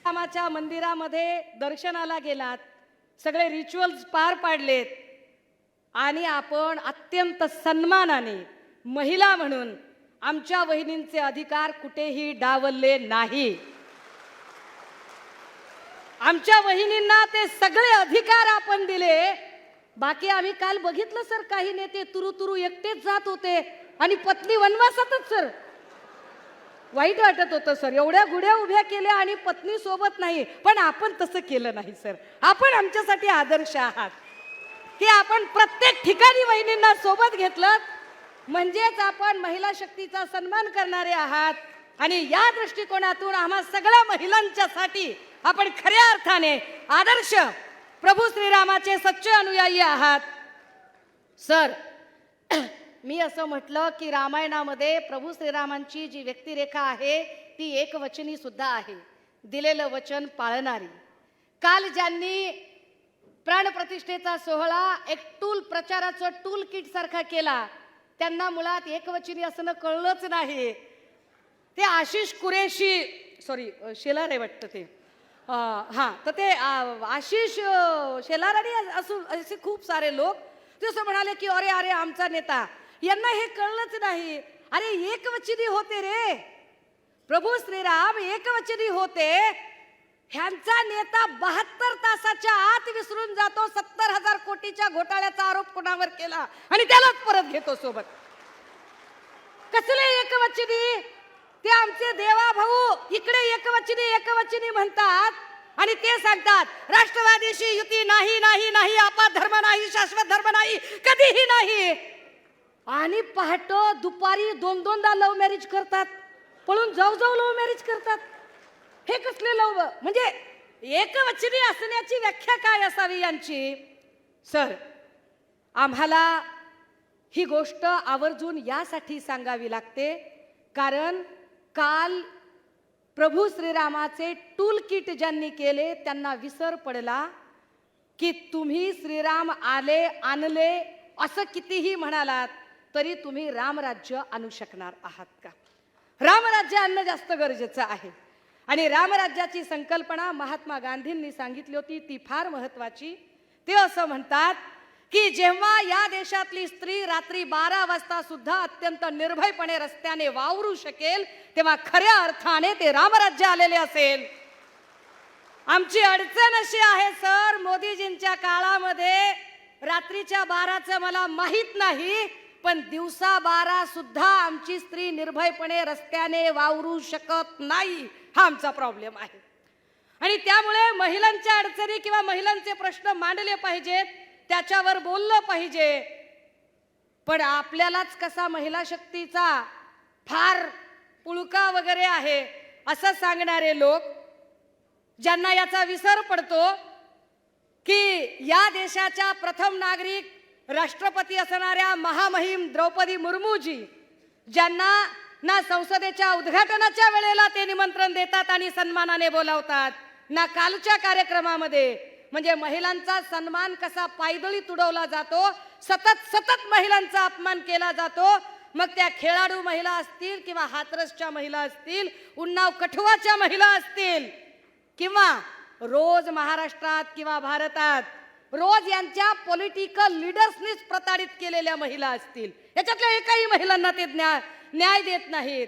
रामाच्या मंदिरामध्ये दर्शनाला गेलात, सगळे रिच्युअल्स पार पाडलेत आणि आपण अत्यंत सन्मानाने महिला म्हणून आमच्या वहिनींचे अधिकार कुठेही डावलले नाही. आमच्या वहिनींना ते सगळे अधिकार आपण दिले. बाकी आम्ही काल बघितलं सर, काही नेते तुरु तुरु एकटेच जात होते आणि पत्नी वनवासातच. सर वाईट वाटत होतं सर, एवढ्या गुढ्या उभ्या केल्या आणि पत्नी सोबत नाही. पण आपण तसं केलं नाही सर. आपण आमच्यासाठी आदर्श आहात की आपण प्रत्येक ठिकाणी वहिनींना सोबत घेतलं, म्हणजेच आपण महिला शक्तीचा सन्मान करणारे आहात. आणि या दृष्टिकोनातून आम्हा सगळ्या महिलांच्यासाठी आपण खऱ्या अर्थाने आदर्श प्रभू श्रीरामाचे सच्चे अनुयायी आहात. सर मी असं म्हटलं की रामायणामध्ये प्रभू श्रीरामांची जी व्यक्तिरेखा आहे ती एकवचनी सुद्धा आहे, दिलेलं वचन पाळणारी. काल ज्यांनी प्राणप्रतिष्ठेचा सोहळा एक प्रचाराचं टूल किट सारखा केला, त्यांना मुळात एकवचनी असणं कळलंच नाही. ते आशिष कुरेशी, सॉरी शेलार आहे वाटतं ते, हां, तर ते आशिष शेलार आणि असे खूप सारे लोक ते असं म्हणाले की अरे अरे आमचा नेता, यांना हे कळलंच नाही. अरे एकवचनी होते रे, प्रभू श्रीराम एकवचनी होते. ह्यांचा नेता 72 तासाच्या आत विसरून जातो 70,000 कोटीच्या घोटाळ्याचा आरोप कोणावर केला आणि त्यालाच परत घेतो सोबत. कसले एकवचनी? ते आमचे देवा भाऊ इकडे एकवचनी एकवचनी म्हणतात आणि ते सांगतात राष्ट्रवादीशी युती नाही नाही नाही, आपा धर्म नाही, शाश्वत धर्म नाही, कधीही नाही. आणि पहाटे दुपारी 2-2दा लव्ह मॅरेज करतात, पळून जाऊ जाऊ लव्ह मॅरेज करतात. हे कसले लव्ह? म्हणजे एकवचनी असण्याची व्याख्या काय असावी यांची? सर आम्हाला ही गोष्ट आवर्जून यासाठी सांगावी लागते कारण काल प्रभू श्रीरामाचे टूल किट ज्यांनी केले त्यांना विसर पडला की तुम्ही श्रीराम आले आणले असं कितीही म्हणालात तरी तुम्ही रामराज्य आणू शकणार आहात का? रामराज्य आणणं जास्त गरजेचं आहे. आणि रामराज्याची संकल्पना महात्मा गांधींनी सांगितली होती, ती फार महत्वाची. ते असं म्हणतात की जेव्हा या देशातली स्त्री रात्री 12 वाजता सुद्धा अत्यंत निर्भयपणे रस्त्याने वावरू शकेल तेव्हा खऱ्या अर्थाने ते रामराज्य आलेले असेल. आमची अडचण अशी आहे सर, मोदीजींच्या काळामध्ये रात्रीच्या 12चं मला माहित नाही, पण दिवसा 12 सुद्धा आमची स्त्री निर्भयपणे रस्त्याने वावरू शकत नाही. हा आमचा प्रॉब्लेम आहे. आणि त्यामुळे महिलांच्या अडचणी किंवा महिलांचे प्रश्न मांडले पाहिजेत, त्याच्यावर बोललं पाहिजे. पण आपल्यालाच कसा महिला शक्तीचा फार पुळका वगैरे आहे असं सांगणारे लोक, ज्यांना याचा विसर पडतो की या देशाच्या प्रथम नागरिक राष्ट्रपती असणाऱ्या महामहिम द्रौपदी मुर्मूजी, ज्यांना ना संसदेच्या उद्घाटनाच्या वेळेला ते निमंत्रण देतात आणि सन्मानाने बोलावतात, ना कालच्या कार्यक्रमामध्ये. म्हणजे महिलांचा सन्मान कसा पायदळी तुडवला जातो, सतत सतत महिलांचा अपमान केला जातो. मग त्या खेळाडू महिला असतील किंवा हाथरसच्या महिला असतील, उन्नाव कठुआच्या महिला असतील किंवा रोज महाराष्ट्रात किंवा भारतात रोज यांच्या पॉलिटिकल लीडर्सनीच प्रताडित केलेल्या महिला असतील, याच्यातल्या एकाही महिलांना ते न्याय देत नाहीत.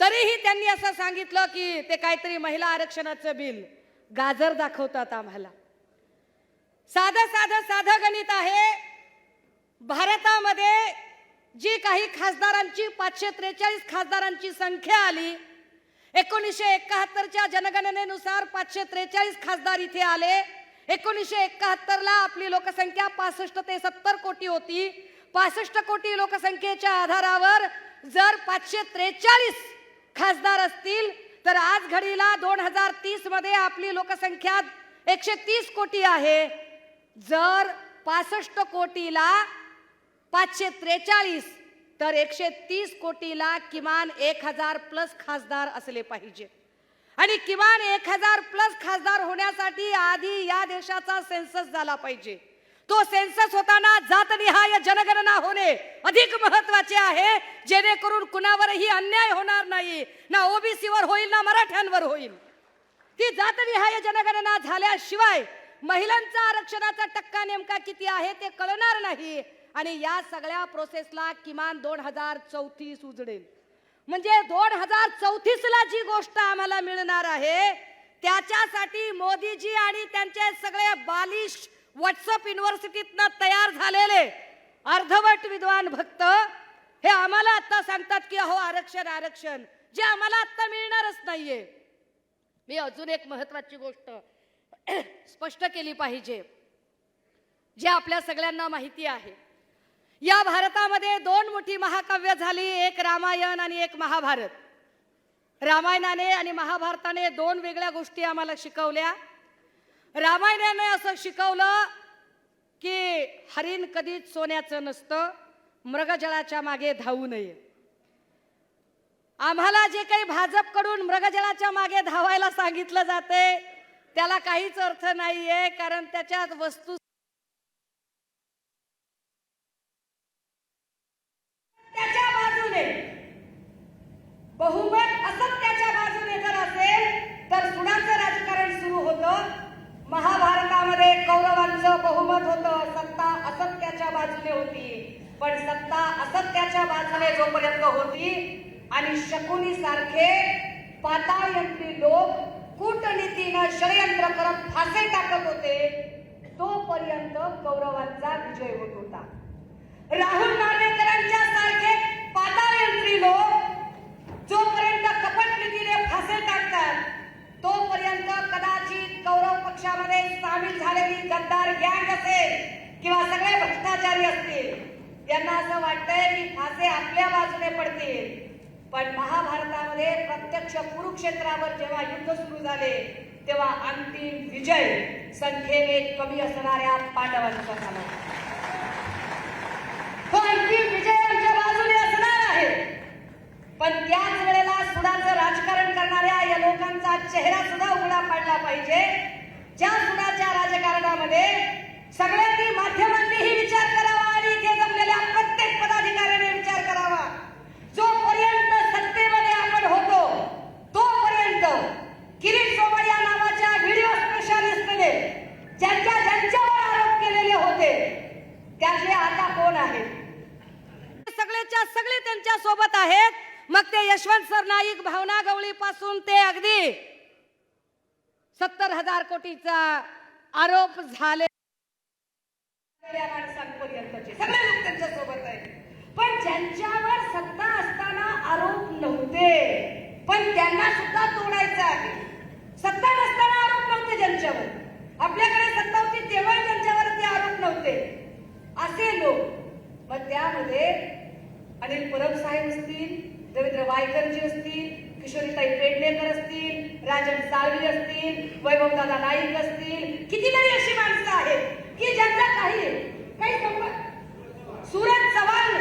तरीही त्यांनी असं सांगितलं की ते काहीतरी महिला आरक्षणाचं बिल, गाजर दाखवतात आम्हाला. साधं साधं साधं गणित आहे. भारतामध्ये जी काही खासदारांची 543 खासदारांची संख्या आली, 1971च्या जनगणनेनुसार 543 खासदार इथे आले. 1971ला आपली लोकसंख्या 65 ते 70 कोटी होती. 65 कोटी लोकसंख्येच्या आधारावर जर 543 खासदार असतील तर आज घडीला 2030 मध्ये आपली लोकसंख्या 130 कोटी आहे. जर 65 कोटीला 543 तर 130 कोटीला किमान 1000 प्लस खासदार असले पाहिजे. आणि किमान 1000 प्लस खासदार होण्यासाठी आधी या देशाचा सेन्सस झाला पाहिजे. तो सेन्सस होताना जातनिहाय जनगणना होणे अधिक महत्त्वाचे आहे, जेणेकरून कुणावरही अन्याय होणार नाही, ना ओबीसीवर होईल ना मराठ्यांवर होईल. ती जातनिहाय जनगणना झाल्याशिवाय महिलांचा आरक्षणाचा टक्का नेमका किती आहे ते कळणार नाही आणि या सगळ्या प्रोसेसला किमान 2034 उजडेल. म्हणजे 2034 ला जी गोष्ट आम्हाला मिळणार आहे त्याच्यासाठी मोदीजी आणि त्यांचे सगळे बालिश व्हॉट्सअप युनिव्हर्सिटीतनं तयार झालेले अर्धवट विद्वान भक्त हे आम्हाला आता सांगतात की अहो आरक्षण आरक्षण, जे आम्हाला आता मिळणारच नाहीये. मी अजून एक महत्वाची गोष्ट स्पष्ट केली पाहिजे, जे आपल्या सगळ्यांना माहिती आहे. या भारतामध्ये 2 मोठी महाकाव्य झाली, एक रामायण आणि एक महाभारत. रामायणाने आणि महाभारताने 2 वेगळ्या गोष्टी आम्हाला शिकवल्या. रामायणाने असं शिकवलं की हरिण कधीच सोन्याचं नसतं, मृगजळाच्या मागे धावू नये. आम्हाला जे काही भाजपकडून मृगजळाच्या मागे धावायला सांगितलं जाते त्याला काहीच अर्थ नाहीये, कारण त्याच्यात वस्तू त्याच्या बाजूने बहुमत असत्याच्या बाजूने जर असेल तर सुडाचं राजकारण सुरू होतं. महाभारतामध्ये कौरवांचं बहुमत होतं, सत्ता असत्याच्या बाजूने होती, पण सत्ता असत्याच्या बाजूने जोपर्यंत होती आणि शकुनी सारखे पाताळयंत्री लोक कूटनीतीनं षडयंत्र करत फासे टाकत होते तोपर्यंत कौरवांचा विजय होत होता. राहुल नार्वेकरांच्या सारखे पाताळयंत्री लोक जोपर्यंत कपटनीतीने फासे टाकतात तोपर्यंत कदाचित कौरव पक्षामध्ये सामील झालेली गद्दार गँग असेल किंवा सगळे भ्रष्टाचारी असतील, त्यांना असं वाटतंय की फासे आपल्या बाजूने पडतील. पण महाभारतामध्ये प्रत्यक्ष कुरुक्षेत्रावर जेव्हा युद्ध सुरू झाले तेव्हा अंतिम विजय संख्येने कमी असणाऱ्या पांडवांचा झाला. तो अंतिम विजय आमच्या बाजूने असणार आहे. पण त्याच वेळेला सुडाचं राजकारण करणाऱ्या या लोकांचा चेहरा सुद्धा उघडा पाडला पाहिजे. ज्या सुडाच्या राजकारणामध्ये सगळ्यांनी माध्यमांनीही विचार करावा आणि इथे जमलेल्या प्रत्येक पदाधिकाऱ्याने विचार करावा. जोपर्यंत सत्तेमध्ये आपण होतो तोपर्यंत किरीट सोमय्या नावाच्या व्हिडिओ स्पेशालिस्टने ज्यांच्यावर आरोप केलेले होते त्यातले आता कोण आहेत? सगळेच्या सगळे त्यांच्या सोबत आहेत. मग ते यशवंत सरनाईक, भावना गवळी पासून ते अगदी 70,000 कोटीचा आरोप झाले माणसांपर्यंतचे सगळे लोक त्यांच्या सोबत आहेत. पण ज्यांच्यावर सत्ता असताना आरोप नव्हते पण त्यांना सुद्धा तोडायचं आहे. सत्ता नसताना आरोप नव्हते ज्यांच्यावर, आपल्याकडे सत्ता होती तेव्हा ज्यांच्यावर ते आरोप नव्हते असे लोक. मग त्यामध्ये अनिल परब साहेब असतील, रवींद्र वायकरजी असतील, किशोरीताई पेडणेकर असतील, राजन साळवी असतील, वैभवदादा नाईक असतील, कितीतरी अशी माणसं आहेत की ज्यांचा काही संबंध. सूरज चव्हाण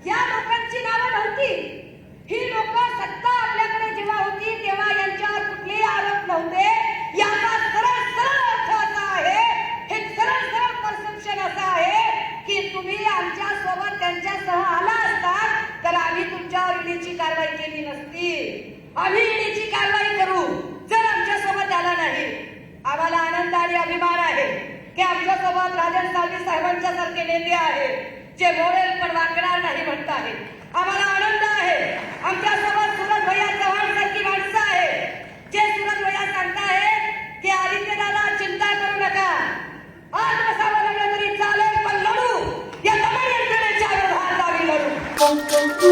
या लोकांची नावं नव्हती. ही लोक सत्ता आपल्याकडे जेव्हा होती तेव्हा यांच्यावर कुठलेही आरोप नव्हते. याचा सरळ सरळ अर्थ असा आहे, हे सरळ सरळ परसेप्शन असं आहे की तुम्ही आमच्या सोबत त्यांच्यासह आला असतात तर आम्ही तुमच्यावर ईडीची कारवाई केली नसती. आम्ही ईडीची कारवाई करू जर आमच्या सोबत आला नाही. आम्हाला आनंद आणि अभिमान आहे की आमच्या सोबत राजन साळवी साहेबांच्या सारखे नेते आहेत जे मोडेल पण वाकणार नाही म्हणत आहे. आम्हाला आनंद आहे आमच्या सोबत सूरज भैया चव्हाण सारखी माणसं आहेत जे सूरज भैया सांगतायत की आदित्यदादा चिंता करू नका, आज बसावं लागलं तरी चालेल पण लढू, या दमन यंत्रणेच्या विरोधात आम्ही लढू.